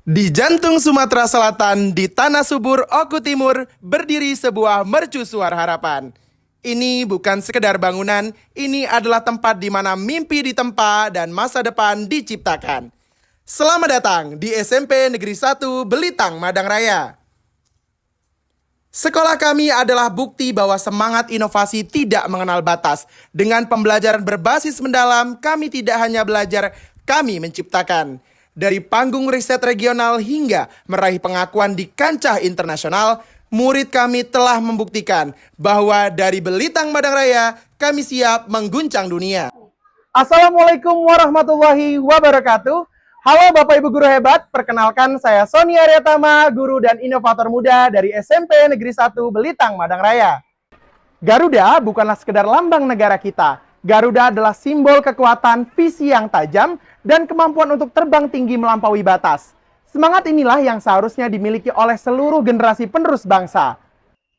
Di jantung Sumatera Selatan, di tanah subur Oku Timur, berdiri sebuah mercusuar harapan. Ini bukan sekedar bangunan, ini adalah tempat di mana mimpi ditempa dan masa depan diciptakan. Selamat datang di SMP Negeri 1 Belitang, Madang Raya. Sekolah kami adalah bukti bahwa semangat inovasi tidak mengenal batas. Dengan pembelajaran berbasis mendalam, kami tidak hanya belajar, kami menciptakan. Dari panggung riset regional hingga meraih pengakuan di kancah internasional, murid kami telah membuktikan bahwa dari Belitang Madang Raya, kami siap mengguncang dunia. Assalamualaikum warahmatullahi wabarakatuh. Halo Bapak Ibu Guru Hebat, perkenalkan saya Sony Aryatama, guru dan inovator muda dari SMP Negeri 1 Belitang Madang Raya. Garuda bukanlah sekedar lambang negara kita. Garuda adalah simbol kekuatan, visi yang tajam, dan kemampuan untuk terbang tinggi melampaui batas. Semangat inilah yang seharusnya dimiliki oleh seluruh generasi penerus bangsa.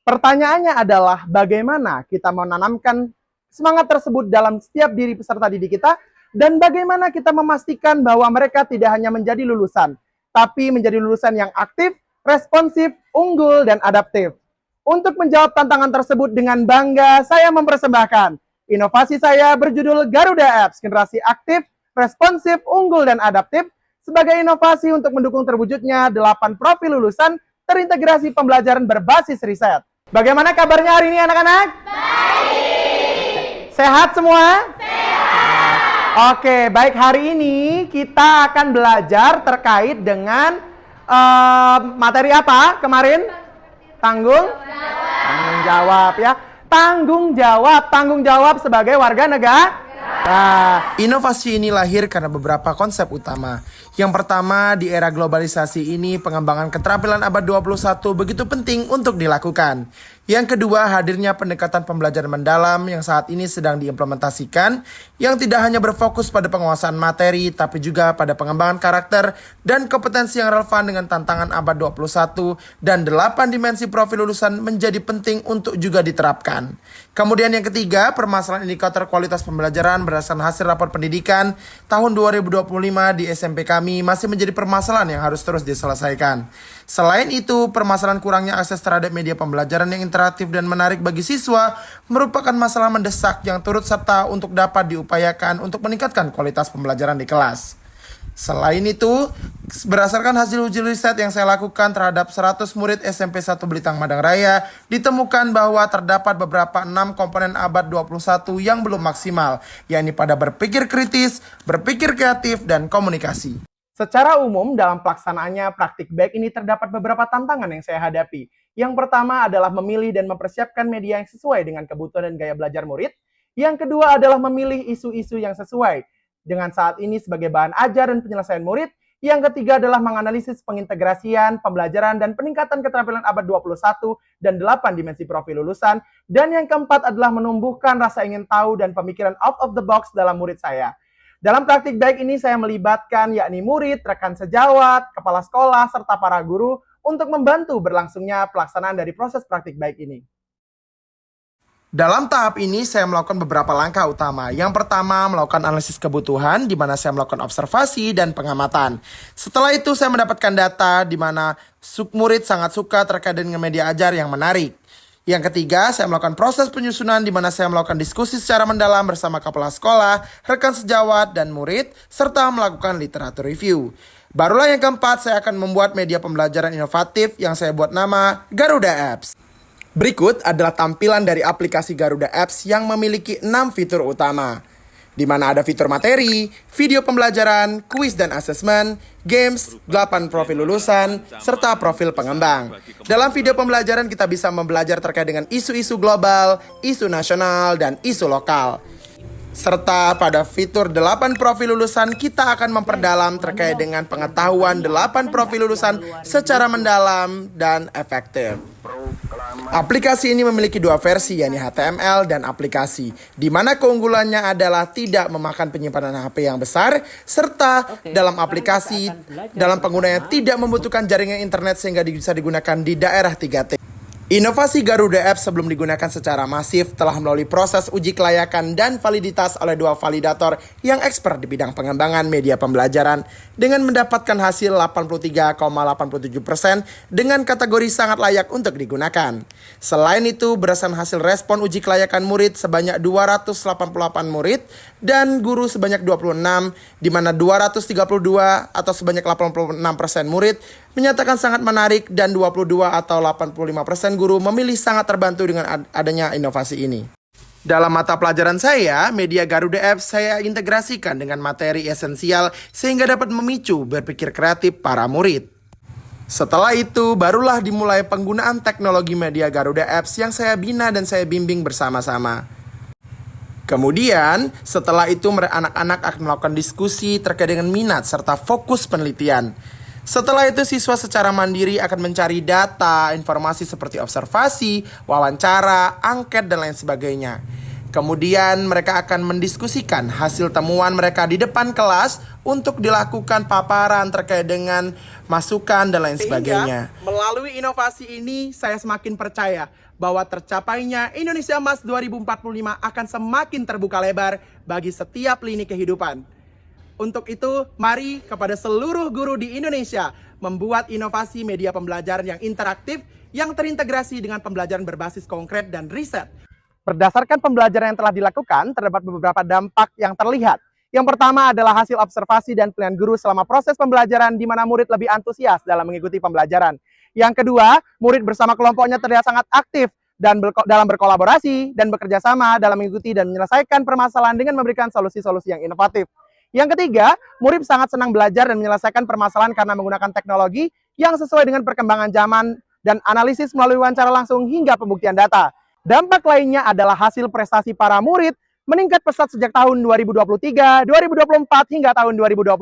Pertanyaannya adalah bagaimana kita menanamkan semangat tersebut dalam setiap diri peserta didik kita, dan bagaimana kita memastikan bahwa mereka tidak hanya menjadi lulusan, tapi menjadi lulusan yang aktif, responsif, unggul, dan adaptif. Untuk menjawab tantangan tersebut dengan bangga, saya mempersembahkan inovasi saya berjudul Garuda Apps, generasi aktif, responsif, unggul, dan adaptif, sebagai inovasi untuk mendukung terwujudnya 8 profil lulusan terintegrasi pembelajaran berbasis riset. Bagaimana kabarnya hari ini anak-anak? Baik. Sehat semua? Sehat. Oke, baik, hari ini kita akan belajar terkait dengan materi apa kemarin? Tanggung jawab ya. Tanggung jawab sebagai warga negara. Inovasi ini lahir karena beberapa konsep utama. Yang pertama, di era globalisasi ini, pengembangan keterampilan abad 21 begitu penting untuk dilakukan. Yang kedua, hadirnya pendekatan pembelajaran mendalam yang saat ini sedang diimplementasikan, yang tidak hanya berfokus pada penguasaan materi, tapi juga pada pengembangan karakter dan kompetensi yang relevan dengan tantangan abad 21, dan 8 dimensi profil lulusan menjadi penting untuk juga diterapkan. Kemudian yang ketiga, permasalahan indikator kualitas pembelajaran berdasarkan hasil rapor pendidikan tahun 2025 di SMP kami masih menjadi permasalahan yang harus terus diselesaikan. Selain itu, permasalahan kurangnya akses terhadap media pembelajaran yang interaktif dan menarik bagi siswa merupakan masalah mendesak yang turut serta untuk dapat diupayakan untuk meningkatkan kualitas pembelajaran di kelas. Selain itu, berdasarkan hasil uji riset yang saya lakukan terhadap 100 murid SMP 1 Belitang Madang Raya, ditemukan bahwa terdapat beberapa 6 komponen abad 21 yang belum maksimal, yakni pada berpikir kritis, berpikir kreatif, dan komunikasi. Secara umum, dalam pelaksanaannya, praktik baik ini terdapat beberapa tantangan yang saya hadapi. Yang pertama adalah memilih dan mempersiapkan media yang sesuai dengan kebutuhan dan gaya belajar murid. Yang kedua adalah memilih isu-isu yang sesuai dengan saat ini sebagai bahan ajar dan penyelesaian murid. Yang ketiga adalah menganalisis pengintegrasian, pembelajaran, dan peningkatan keterampilan abad 21 dan 8 dimensi profil lulusan. Dan yang keempat adalah menumbuhkan rasa ingin tahu dan pemikiran out of the box dalam murid saya. Dalam praktik baik ini saya melibatkan yakni murid, rekan sejawat, kepala sekolah, serta para guru untuk membantu berlangsungnya pelaksanaan dari proses praktik baik ini. Dalam tahap ini saya melakukan beberapa langkah utama. Yang pertama, melakukan analisis kebutuhan di mana saya melakukan observasi dan pengamatan. Setelah itu saya mendapatkan data di mana murid sangat suka terkait dengan media ajar yang menarik. Yang ketiga, saya melakukan proses penyusunan di mana saya melakukan diskusi secara mendalam bersama kepala sekolah, rekan sejawat, dan murid, serta melakukan literatur review. Barulah yang keempat, saya akan membuat media pembelajaran inovatif yang saya buat nama Garuda Apps. Berikut adalah tampilan dari aplikasi Garuda Apps yang memiliki 6 fitur utama, di mana ada fitur materi, video pembelajaran, kuis dan asesmen, games, 8 profil lulusan, serta profil pengembang. Dalam video pembelajaran kita bisa membelajar terkait dengan isu-isu global, isu nasional, dan isu lokal. Serta pada fitur 8 profil lulusan kita akan memperdalam terkait dengan pengetahuan 8 profil lulusan secara mendalam dan efektif. Aplikasi ini memiliki 2 versi, yakni HTML dan aplikasi, di mana keunggulannya adalah tidak memakan penyimpanan HP yang besar, serta dalam aplikasi, dalam penggunanya tidak membutuhkan jaringan internet sehingga bisa digunakan di daerah 3T. Inovasi Garuda Apps sebelum digunakan secara masif telah melalui proses uji kelayakan dan validitas oleh 2 validator yang expert di bidang pengembangan media pembelajaran dengan mendapatkan hasil 83,87% dengan kategori sangat layak untuk digunakan. Selain itu, berdasarkan hasil respon uji kelayakan murid sebanyak 288 murid dan guru sebanyak 26, di mana 232 atau sebanyak 86% murid menyatakan sangat menarik dan 22 atau 85% guru memilih sangat terbantu dengan adanya inovasi ini. Dalam mata pelajaran saya, media Garuda Apps saya integrasikan dengan materi esensial sehingga dapat memicu berpikir kreatif para murid. Setelah itu, barulah dimulai penggunaan teknologi media Garuda Apps yang saya bina dan saya bimbing bersama-sama. Kemudian, setelah itu anak-anak akan melakukan diskusi terkait dengan minat serta fokus penelitian. Setelah itu siswa secara mandiri akan mencari data, informasi seperti observasi, wawancara, angket, dan lain sebagainya. Kemudian mereka akan mendiskusikan hasil temuan mereka di depan kelas untuk dilakukan paparan terkait dengan masukan dan lain sebagainya. Melalui inovasi ini saya semakin percaya bahwa tercapainya Indonesia Emas 2045 akan semakin terbuka lebar bagi setiap lini kehidupan. Untuk itu, mari kepada seluruh guru di Indonesia membuat inovasi media pembelajaran yang interaktif yang terintegrasi dengan pembelajaran berbasis konkret dan riset. Berdasarkan pembelajaran yang telah dilakukan, terdapat beberapa dampak yang terlihat. Yang pertama adalah hasil observasi dan pilihan guru selama proses pembelajaran di mana murid lebih antusias dalam mengikuti pembelajaran. Yang kedua, murid bersama kelompoknya terlihat sangat aktif dan dalam berkolaborasi dan bekerja sama dalam mengikuti dan menyelesaikan permasalahan dengan memberikan solusi-solusi yang inovatif. Yang ketiga, murid sangat senang belajar dan menyelesaikan permasalahan karena menggunakan teknologi yang sesuai dengan perkembangan zaman dan analisis melalui wawancara langsung hingga pembuktian data. Dampak lainnya adalah hasil prestasi para murid meningkat pesat sejak tahun 2023, 2024 hingga tahun 2025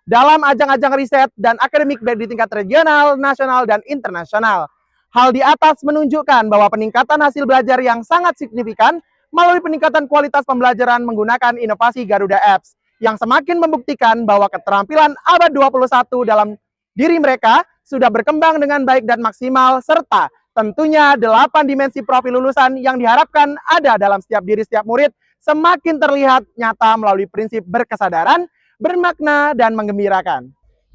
dalam ajang-ajang riset dan akademik baik di tingkat regional, nasional, dan internasional. Hal di atas menunjukkan bahwa peningkatan hasil belajar yang sangat signifikan melalui peningkatan kualitas pembelajaran menggunakan inovasi Garuda Apps yang semakin membuktikan bahwa keterampilan abad 21 dalam diri mereka sudah berkembang dengan baik dan maksimal, serta tentunya 8 dimensi profil lulusan yang diharapkan ada dalam setiap diri setiap murid semakin terlihat nyata melalui prinsip berkesadaran, bermakna, dan menggembirakan.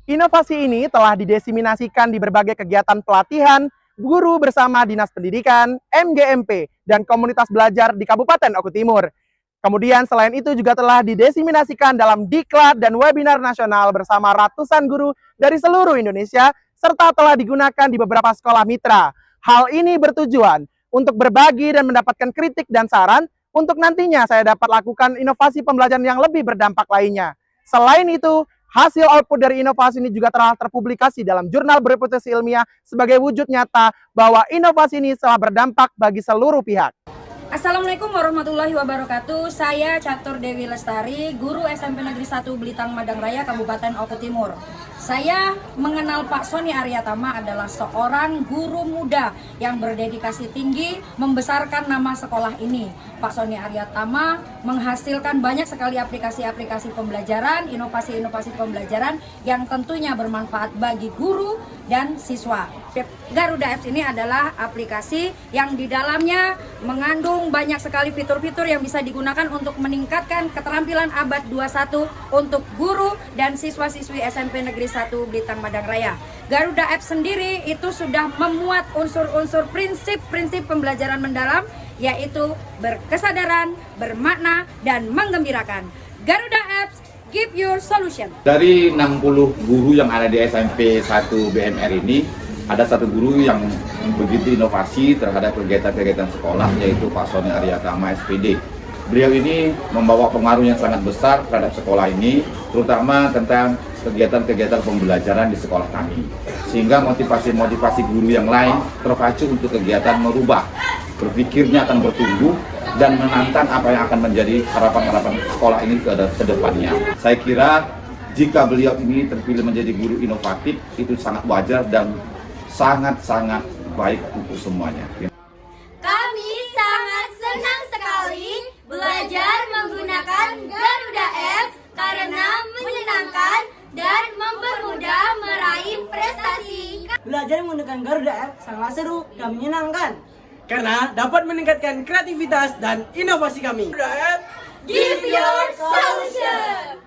Inovasi ini telah didesiminasikan di berbagai kegiatan pelatihan, guru bersama Dinas Pendidikan, MGMP, dan komunitas belajar di Kabupaten Oku Timur. Kemudian selain itu juga telah didesiminasikan dalam diklat dan webinar nasional bersama ratusan guru dari seluruh Indonesia, serta telah digunakan di beberapa sekolah mitra. Hal ini bertujuan untuk berbagi dan mendapatkan kritik dan saran untuk nantinya saya dapat lakukan inovasi pembelajaran yang lebih berdampak lainnya. Selain itu, hasil output dari inovasi ini juga telah terpublikasi dalam jurnal berreputasi ilmiah sebagai wujud nyata bahwa inovasi ini telah berdampak bagi seluruh pihak. Assalamualaikum warahmatullahi wabarakatuh. Saya Catur Dewi Lestari, guru SMP Negeri 1 Belitang Madang Raya, Kabupaten Oku Timur. Saya mengenal Pak Sony Aryatama adalah seorang guru muda yang berdedikasi tinggi membesarkan nama sekolah ini. Pak Sony Aryatama menghasilkan banyak sekali aplikasi-aplikasi pembelajaran, inovasi-inovasi pembelajaran yang tentunya bermanfaat bagi guru dan siswa. Garuda Apps ini adalah aplikasi yang di dalamnya mengandung banyak sekali fitur-fitur yang bisa digunakan untuk meningkatkan keterampilan abad 21 untuk guru dan siswa-siswi SMP Negeri 1 Belitang Madang Raya. Garuda Apps sendiri itu sudah memuat unsur-unsur prinsip-prinsip pembelajaran mendalam, yaitu berkesadaran, bermakna, dan menggembirakan. Garuda Apps, give your solution. Dari 60 guru yang ada di SMP 1 BMR ini, ada satu guru yang begitu inovasi terhadap kegiatan-kegiatan sekolah, yaitu Pak Sony Aryatama SPD. Beliau ini membawa pengaruh yang sangat besar terhadap sekolah ini, terutama tentang kegiatan-kegiatan pembelajaran di sekolah kami. Sehingga motivasi-motivasi guru yang lain terpacu untuk kegiatan merubah, berpikirnya akan bertumbuh, dan menantang apa yang akan menjadi harapan-harapan sekolah ini ke depannya. Saya kira jika beliau ini terpilih menjadi guru inovatif, itu sangat wajar dan sangat-sangat baik untuk semuanya. Kami sangat senang sekali belajar menggunakan Garuda Apps karena menyenangkan dan mempermudah meraih prestasi. belajar menggunakan Garuda App sangat seru dan menyenangkan. Karena dapat meningkatkan kreativitas dan inovasi kami. Garuda App, Give your solution.